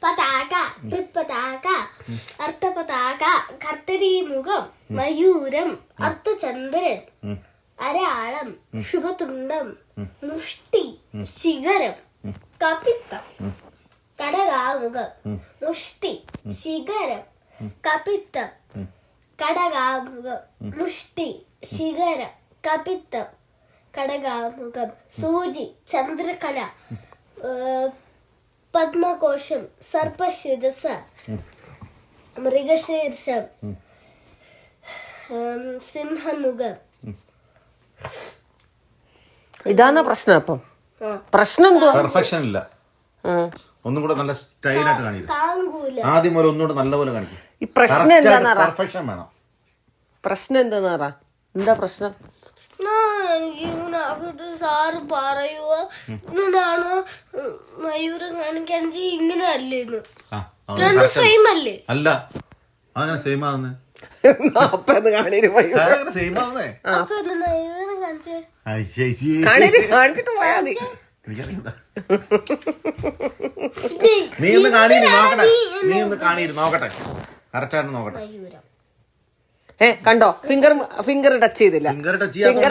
പതാക, പതാക, അർത്ഥപതാക, കർത്തരീമുഖം, മയൂരം, അർത്ഥചന്ദ്രൻ, അരാളം, ശുഭതുണ്ടം, മുഷ്ടി, ശിഖരം, കപിത്തം, കടകാമുഖം, മുഷ്ടി, ശിഖരം, കപിത്തം, കടകാമുഖം, മുഷ്ടി, ശിഖരം, കപിത്തം, കടകാമുഖം, സൂചി, ചന്ദ്രകല, പത്മകോശം, സർപ്പശിരസ്, മൃഗശീർഷം, സിംഹമുഖം. ഇതാണ് പ്രശ്നം. അപ്പം പ്രശ്നം എന്തുവാ? പെർഫെക്ഷൻ ഇല്ല. ഒന്നും കൂടെ നല്ല സ്റ്റൈലായിട്ട് കാണിക്കും. ആദ്യം പോലെ ഒന്നുകൂടെ നല്ലപോലെ കാണിക്കും. ഈ പ്രശ്നം എന്താ? പെർഫെക്ഷൻ വേണം. പ്രശ്നം എന്താ? എന്താ പ്രശ്നം? സാറ് പറയുക ഇങ്ങനാണോ മയൂരം കാണിക്കാണെങ്കിൽ ഇങ്ങനെ അല്ലേന്ന്. രണ്ട് സെയിം അല്ലേ? അല്ല, അതങ്ങനെ സെയിം ആവുന്നേ. അപ്പൊ സെയിം ആവുന്നേ. കാണിച്ചിട്ട് പോയാ മതി. നീ ഒന്ന് കാണീര് നോക്കട്ടെ. നീ ഒന്ന് കാണീര് നോക്കട്ടെ. കറക്റ്റായിട്ട് നോക്കട്ടെ. കണ്ടോ? ഫിംഗർ ടച്ച് ചെയ്തില്ല. ഫിംഗർ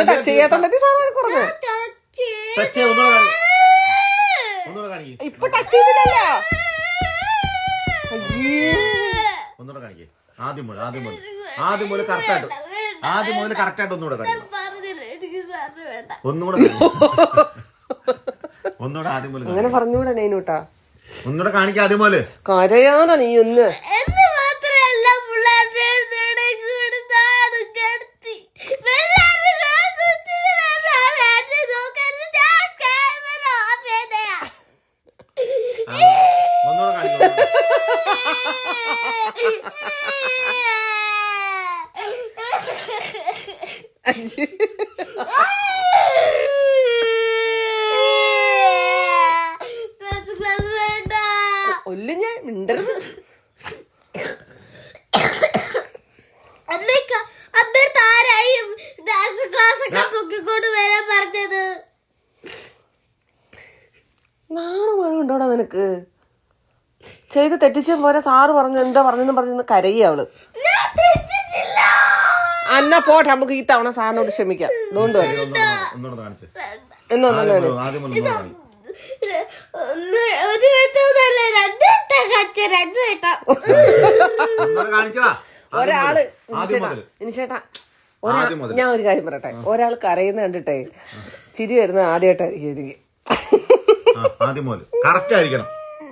ടച്ച് ചെയ്യാത്തോണ്ടെങ്കിൽ സാധനം കുറഞ്ഞു. ഇപ്പൊ ടച്ച് ചെയ്തില്ലല്ലോ. ഒന്നുകൂടെ കാണിക്കേ. ആദ്യം മുതൽ കറക്റ്റായിട്ട് ഒന്നുകൂടെ കാണിക്കും. ഒന്നുകൂടെ ആദ്യം പോലെ അങ്ങനെ പറഞ്ഞൂടെ നൈനൂട്ടാ? ഒന്നുകൂടെ കാണിക്കാം. ആദ്യം പോലെ കരയാതാ നീ ഒന്ന്. ഒന്നുകൂടെ കാണിക്കാം. ഒല്ലും ഞാൻ മിണ്ടരുത്. നാണുണ്ടോടാ നിനക്ക്? ചെയ്ത് തെറ്റിച്ച പോലെ സാറ് പറഞ്ഞു എന്താ പറഞ്ഞെന്ന് കരയി അവള്. എന്നാ പോട്ടെ, നമുക്ക് ഈ തവണ സാറിനോട് ക്ഷമിക്കാം. അതുകൊണ്ട് ഒരാള് ചേട്ടാ, ഞാൻ ഒരു കാര്യം പറയട്ടെ. ഒരാൾ കരയുന്ന കണ്ടിട്ടേ ചിരി വരുന്നത് ആദ്യമായിട്ടായിരിക്കും എനിക്ക്. ആദ്യം പോലെ കറക്റ്റ് ആയിരിക്കണം.